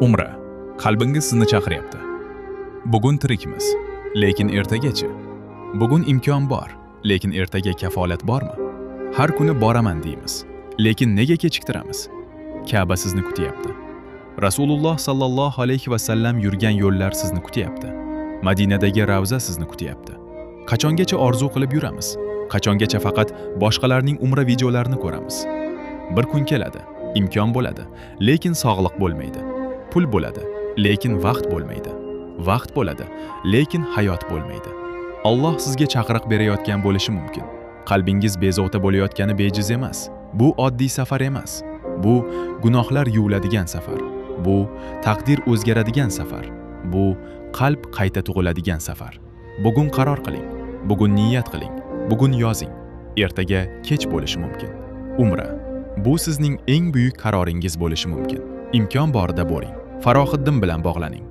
Umra. Qalbingiz sizni chaqiryapti. Bugun tirikmiz, lekin ertagachi? Bugun imkon bor, lekin ertaga kafolat bormi? Har kuni boraman deymiz, lekin nega kechiktiramiz? Ka'ba sizni kutyapti. Rasululloh sallallohu alayhi va sallam yurgan yo'llar sizni kutyapti. Madinadagi Ravza sizni kutyapti. Qachongacha orzu qilib yuramiz? Qachongacha faqat boshqalarning umra videolarini ko'ramiz? Bir kun keladi, imkon bo'ladi, lekin sog'liq bo'lmaydi. Pul bo'ladi, lekin vaqt bo'lmaydi. Vaqt bo'ladi, lekin hayot bo'lmaydi. Alloh sizga chaqiriq berayotgan bo'lishi mumkin. Qalbingiz bezovta bo'layotgani bejiz emas. Bu oddiy safar emas. Bu gunohlar yuviladigan safar. Bu taqdir o'zgaradigan safar. Bu qalb qayta tug'iladigan safar. Bugun qaror qiling. Bugun niyat qiling. Bugun yozing. Ertaga kech bo'lishi mumkin. Umra. Bu sizning eng buyuk qaroringiz bo'lishi mumkin. Imkon borida bo'ling. Farohiddin bilan bog'laning.